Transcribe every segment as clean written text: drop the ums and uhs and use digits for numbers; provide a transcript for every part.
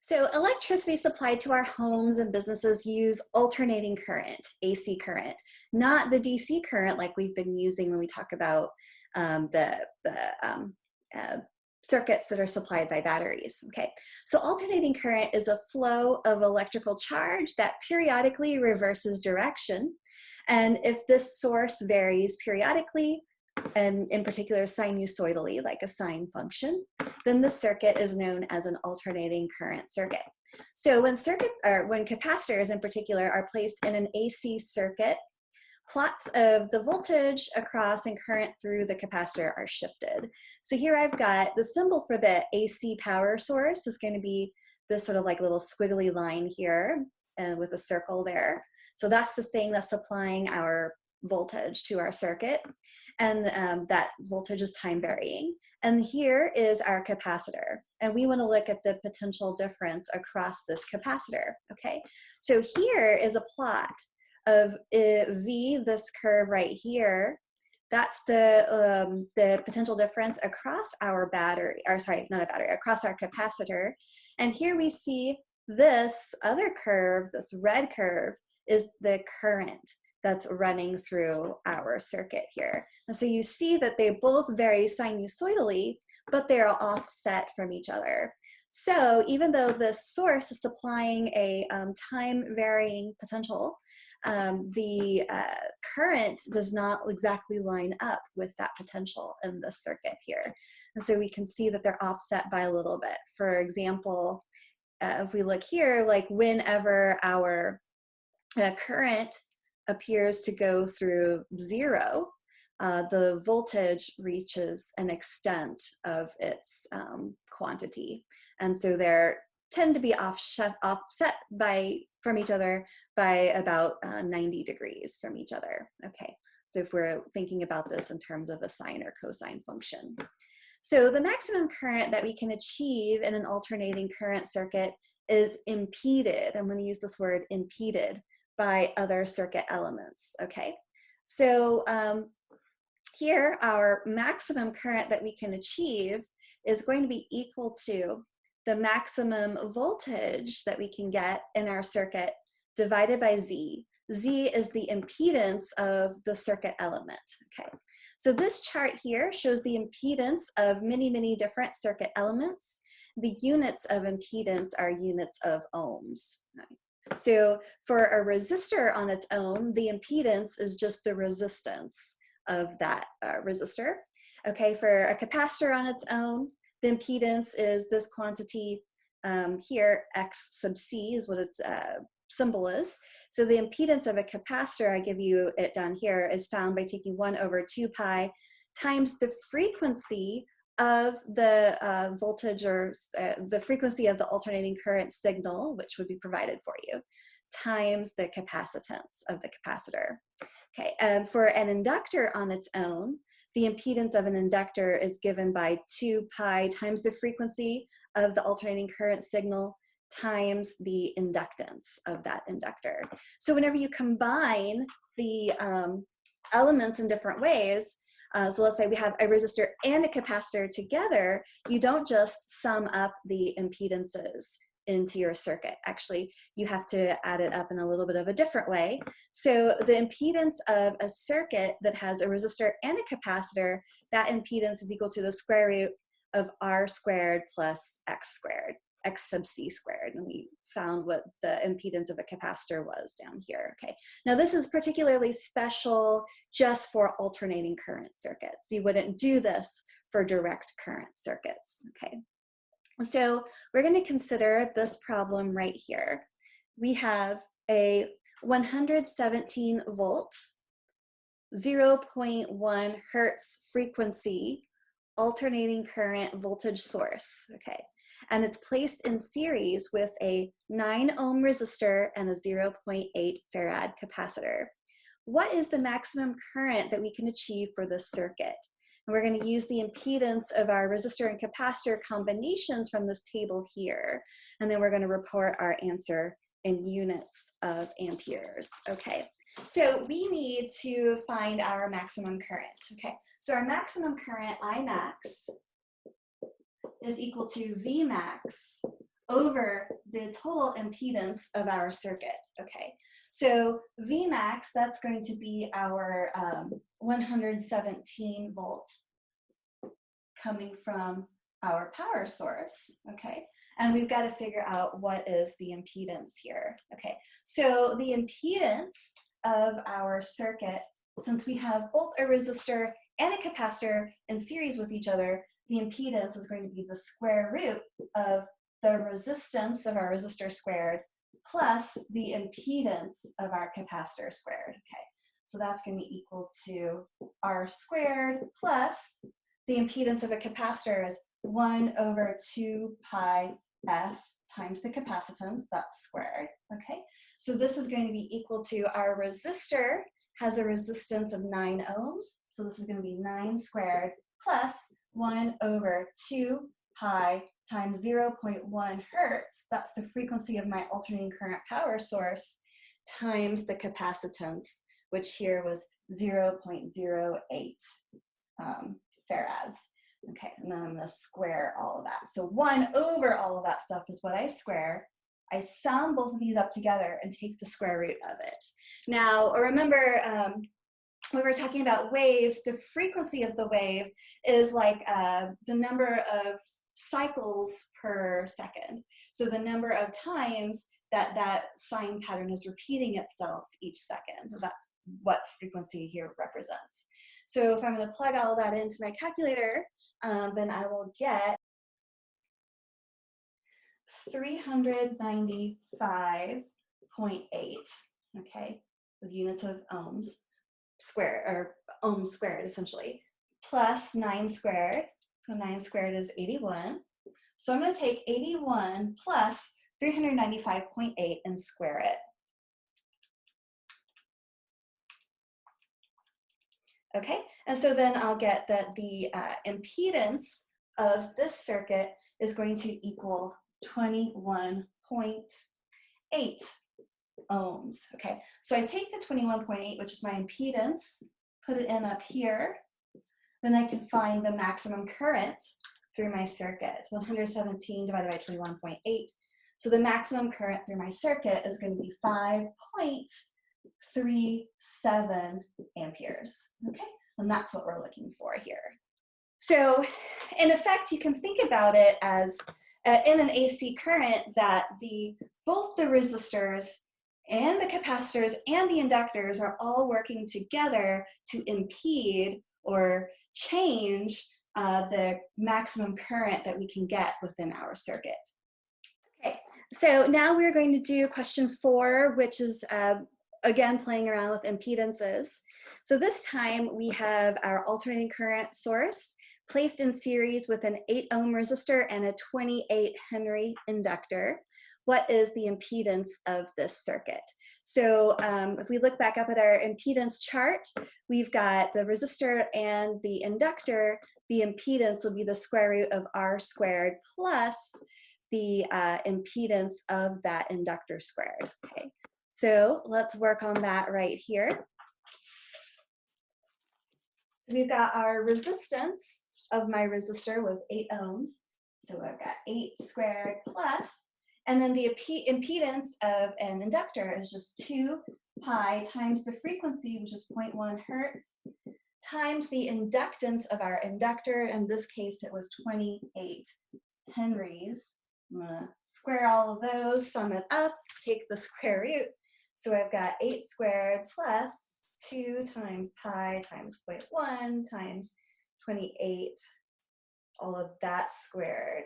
So electricity supplied to our homes and businesses use alternating current, AC current, not the DC current like we've been using when we talk about the circuits that are supplied by batteries, okay? So alternating current is a flow of electrical charge that periodically reverses direction. And if this source varies periodically, and in particular sinusoidally, like a sine function, then the circuit is known as an alternating current circuit. So when capacitors in particular are placed in an AC circuit, plots of the voltage across and current through the capacitor are shifted. So here I've got the symbol for the AC power source is going to be this sort of like little squiggly line here with a circle there. So that's the thing that's supplying our voltage to our circuit, and that voltage is time varying. And here is our capacitor, and we want to look at the potential difference across this capacitor. Okay, so here is a plot of V, this curve right here. That's the potential difference across our battery, or sorry, not a battery, across our capacitor. And here we see this other curve, this red curve, is the current that's running through our circuit here. And so you see that they both vary sinusoidally, but they're offset from each other. So even though the source is supplying a time-varying potential, the current does not exactly line up with that potential in the circuit here. And so we can see that they're offset by a little bit. For example, if we look here, like whenever our current appears to go through zero, the voltage reaches an extent of its quantity. And so they tend to be offset from each other by about 90 degrees from each other. Okay, so if we're thinking about this in terms of a sine or cosine function. So the maximum current that we can achieve in an alternating current circuit is impeded. I'm going to use this word impeded by other circuit elements, okay? So here our maximum current that we can achieve is going to be equal to the maximum voltage that we can get in our circuit divided by Z. Z is the impedance of the circuit element, okay? So this chart here shows the impedance of many, many different circuit elements. The units of impedance are units of ohms, right? So for a resistor on its own, the impedance is just the resistance of that resistor. Okay, for a capacitor on its own, the impedance is this quantity here, X sub C is what its symbol is. So the impedance of a capacitor, I give you it down here, is found by taking 1 over 2 pi times the frequency of the voltage or the frequency of the alternating current signal, which would be provided for you, times the capacitance of the capacitor. Okay, for an inductor on its own, the impedance of an inductor is given by 2 pi times the frequency of the alternating current signal times the inductance of that inductor. So whenever you combine the elements in different ways, so let's say we have a resistor and a capacitor together, you don't just sum up the impedances into your circuit. Actually, you have to add it up in a little bit of a different way. So the impedance of a circuit that has a resistor and a capacitor, that impedance is equal to the square root of R squared plus X squared, X sub C squared. And we found what the impedance of a capacitor was down here. Okay, now this is particularly special just for alternating current circuits. You wouldn't do this for direct current circuits. Okay, so we're going to consider this problem right here. We have a 117 volt, 0.1 hertz frequency alternating current voltage source. Okay, and it's placed in series with a 9 ohm resistor and a 0.8 farad capacitor. What is the maximum current that we can achieve for this circuit? And we're going to use the impedance of our resistor and capacitor combinations from this table here, and then we're going to report our answer in units of amperes. Okay, so we need to find our maximum current. Okay, so our maximum current, I max, is equal to V max over the total impedance of our circuit, okay? So Vmax, that's going to be our 117 volt coming from our power source, okay? And we've got to figure out what is the impedance here, okay? So the impedance of our circuit, since we have both a resistor and a capacitor in series with each other, the impedance is going to be the square root of the resistance of our resistor squared plus the impedance of our capacitor squared, okay? So that's going to be equal to R squared plus the impedance of a capacitor is 1 over 2 pi f times the capacitance, that's squared, okay? So this is going to be equal to our resistor has a resistance of 9 ohms, so this is going to be 9 squared plus 1 over 2 pi times 0.1 hertz, that's the frequency of my alternating current power source, times the capacitance, which here was 0.08 farads. Okay, and then I'm going to square all of that. So 1 over all of that stuff is what I square. I sum both of these up together and take the square root of it. Now, remember, when we're talking about waves, the frequency of the wave is like the number of cycles per second. So the number of times that that sine pattern is repeating itself each second. So that's what frequency here represents. So if I'm going to plug all of that into my calculator, then I will get 395.8, okay, with units of ohms squared, or ohms squared essentially, plus 9 squared. So 9 squared is 81. So I'm going to take 81 plus 395.8 and square it. Okay, and so then I'll get that the impedance of this circuit is going to equal 21.8 ohms. Okay, so I take the 21.8, which is my impedance, put it in up here, then I can find the maximum current through my circuit. 117 divided by 21.8. So the maximum current through my circuit is going to be 5.37 amperes. Okay, and that's what we're looking for here. So in effect, you can think about it as in an AC current that both the resistors and the capacitors and the inductors are all working together to impede or change the maximum current that we can get within our circuit. Okay, so now we're going to do question 4, which is again playing around with impedances. So this time we have our alternating current source placed in series with an 8 ohm resistor and a 28 Henry inductor. What is the impedance of this circuit? So if we look back up at our impedance chart, we've got the resistor and the inductor. The impedance will be the square root of R squared plus the impedance of that inductor squared. Okay, so let's work on that right here. So we've got our resistance of my resistor was 8 ohms. So I've got 8 squared plus, and then the impedance of an inductor is just 2 pi times the frequency, which is 0.1 hertz, times the inductance of our inductor. In this case, it was 28 henries. I'm going to square all of those, sum it up, take the square root. So I've got 8 squared plus 2 times pi times 0.1 times 28, all of that squared,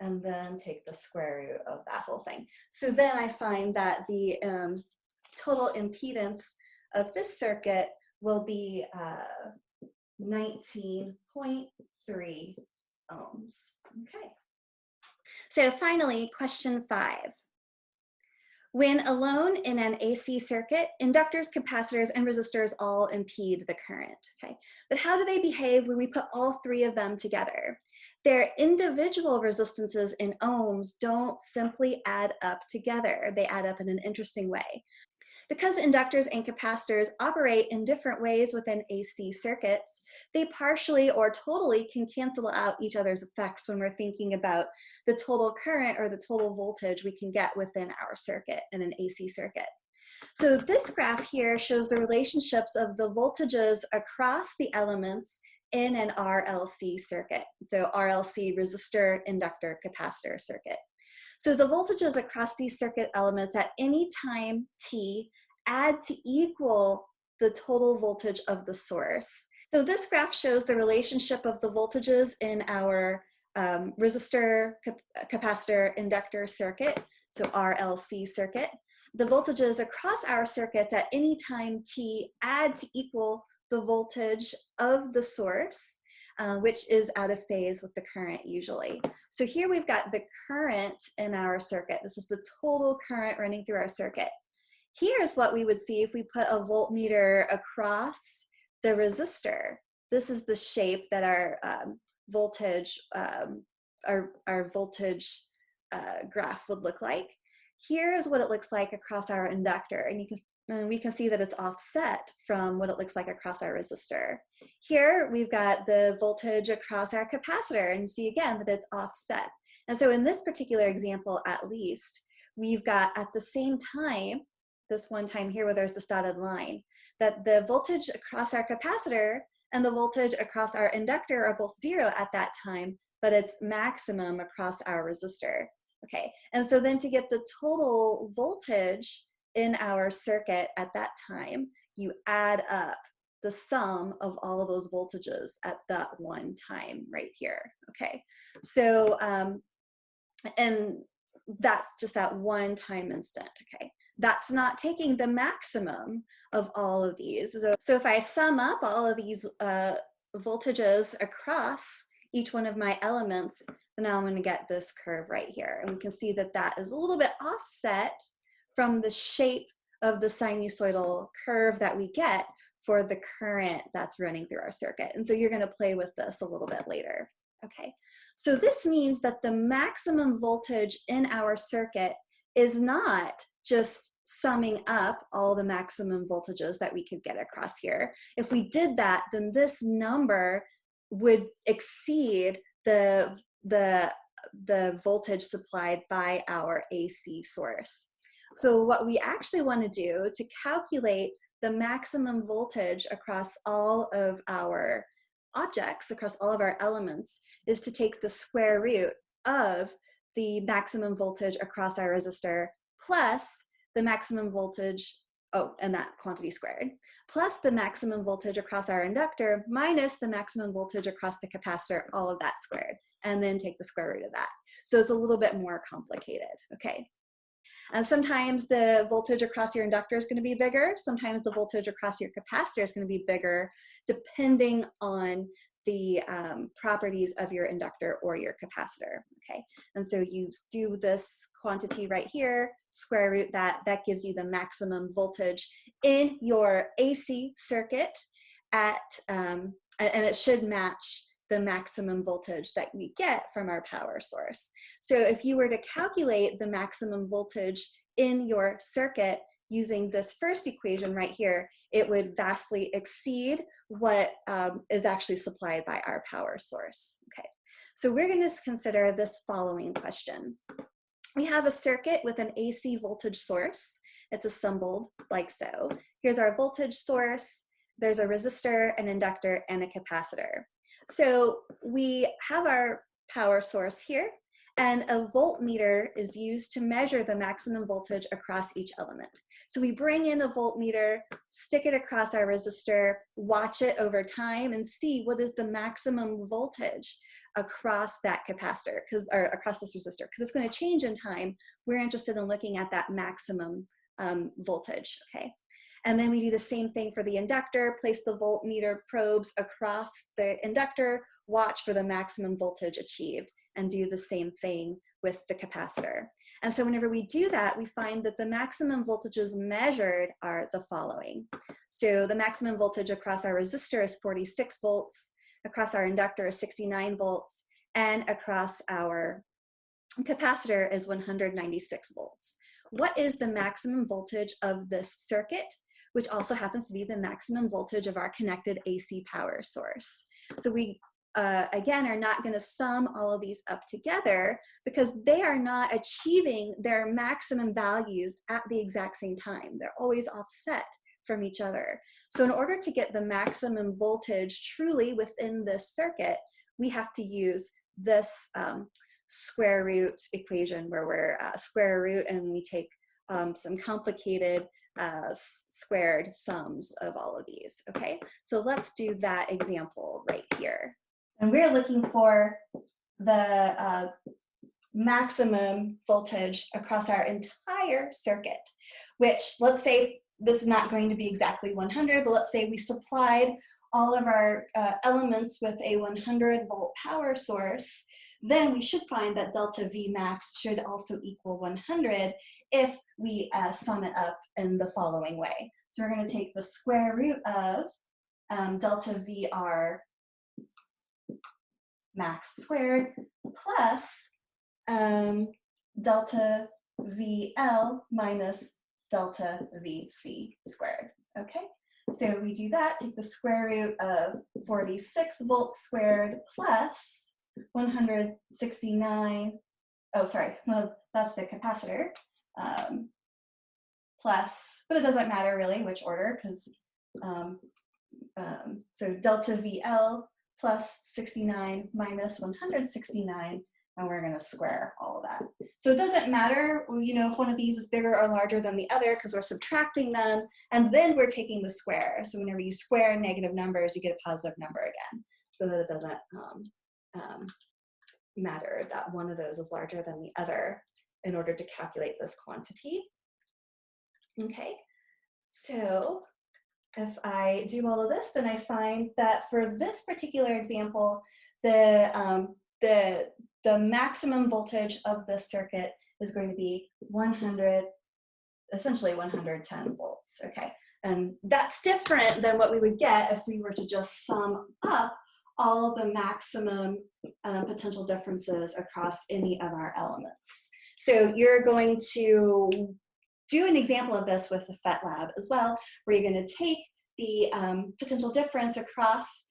and then take the square root of that whole thing. So then I find that the total impedance of this circuit will be 19.3 ohms. Okay. So finally, question 5. When alone in an AC circuit, inductors, capacitors, and resistors all impede the current, okay? But how do they behave when we put all 3 of them together? Their individual resistances in ohms don't simply add up together. They add up in an interesting way. Because inductors and capacitors operate in different ways within AC circuits, they partially or totally can cancel out each other's effects when we're thinking about the total current or the total voltage we can get within our circuit in an AC circuit. So this graph here shows the relationships of the voltages across the elements in an RLC circuit. So RLC, resistor, inductor, capacitor circuit. So the voltages across these circuit elements at any time t add to equal the total voltage of the source. So this graph shows the relationship of the voltages in our resistor, capacitor, inductor circuit, so RLC circuit. The voltages across our circuits at any time t add to equal the voltage of the source, which is out of phase with the current usually. So here we've got the current in our circuit. This is the total current running through our circuit. Here's what we would see if we put a voltmeter across the resistor. This is the shape that our voltage, graph would look like. Here's what it looks like across our inductor, and we can see that it's offset from what it looks like across our resistor. Here we've got the voltage across our capacitor, and you see again that it's offset. And so in this particular example, at least, we've got at the same time, this one time here where there's this dotted line, that the voltage across our capacitor and the voltage across our inductor are both 0 at that time, but it's maximum across our resistor. Okay, and so then to get the total voltage in our circuit at that time, you add up the sum of all of those voltages at that one time right here. Okay, so and that's just at one time instant. Okay, that's not taking the maximum of all of these. So if I sum up all of these voltages across each one of my elements, then now I'm going to get this curve right here. And we can see that that is a little bit offset from the shape of the sinusoidal curve that we get for the current that's running through our circuit. And so you're going to play with this a little bit later. Okay, so this means that the maximum voltage in our circuit is not just summing up all the maximum voltages that we could get across here. If we did that, then this number would exceed the voltage supplied by our AC source. So what we actually want to do to calculate the maximum voltage across all of our objects, across all of our elements, is to take the square root of the maximum voltage across our resistor plus the maximum voltage, and that quantity squared, plus the maximum voltage across our inductor minus the maximum voltage across the capacitor, all of that squared, and then take the square root of that. So it's a little bit more complicated, okay? And sometimes the voltage across your inductor is going to be bigger. Sometimes the voltage across your capacitor is going to be bigger, depending on the properties of your inductor or your capacitor, okay? And so you do this quantity right here, square root that, that gives you the maximum voltage in your AC circuit at, and it should match the maximum voltage that we get from our power source. So if you were to calculate the maximum voltage in your circuit using this first equation right here, it would vastly exceed what is actually supplied by our power source. Okay, so we're going to consider this following question. We have a circuit with an AC voltage source. It's assembled like so. Here's our voltage source. There's a resistor, an inductor, and a capacitor. So we have our power source here, and a voltmeter is used to measure the maximum voltage across each element. So we bring in a voltmeter, stick it across our resistor, watch it over time, and see what is the maximum voltage across that capacitor, or across this resistor, because it's going to change in time. We're interested in looking at that maximum voltage, okay? And then we do the same thing for the inductor, place the voltmeter probes across the inductor, watch for the maximum voltage achieved, and do the same thing with the capacitor. And so whenever we do that, we find that the maximum voltages measured are the following. So the maximum voltage across our resistor is 46 volts, across our inductor is 69 volts, and across our capacitor is 196 volts. what is the maximum voltage of this circuit, which also happens to be the maximum voltage of our connected AC power source. So we, again, are not going to sum all of these up together because they are not achieving their maximum values at the exact same time. They're always offset from each other. So in order to get the maximum voltage truly within this circuit, we have to use this square root equation where we're square root and we take some complicated squared sums of all of these, okay? So let's do that example right here. And we're looking for the maximum voltage across our entire circuit, which, let's say this is not going to be exactly 100, but let's say we supplied all of our elements with a 100 volt power source, then we should find that delta V max should also equal 100 if we sum it up in the following way. So we're going to take the square root of delta VR max squared plus delta VL minus delta VC squared, okay? So we do that, take the square root of 46 volts squared plus 169, oh sorry, well that's the capacitor, plus, but it doesn't matter really which order because, so delta VL plus 69 minus 169, and we're going to square all of that. So it doesn't matter, you know, if one of these is bigger or larger than the other because we're subtracting them, and then we're taking the square. So whenever you square negative numbers, you get a positive number again, so that it doesn't matter that one of those is larger than the other in order to calculate this quantity. Okay, so if I do all of this, then I find that for this particular example, the maximum voltage of this circuit is going to be 100, essentially 110 volts, okay? And that's different than what we would get if we were to just sum up all the maximum potential differences across any of our elements. So you're going to do an example of this with the PhET lab as well, where you're going to take the potential difference across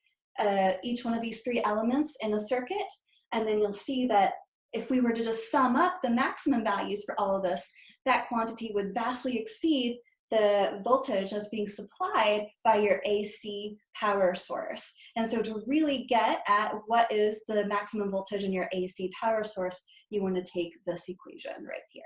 each one of these three elements in a circuit, and then you'll see that if we were to just sum up the maximum values for all of this, that quantity would vastly exceed the voltage that's being supplied by your AC power source. And so to really get at what is the maximum voltage in your AC power source, you want to take this equation right here.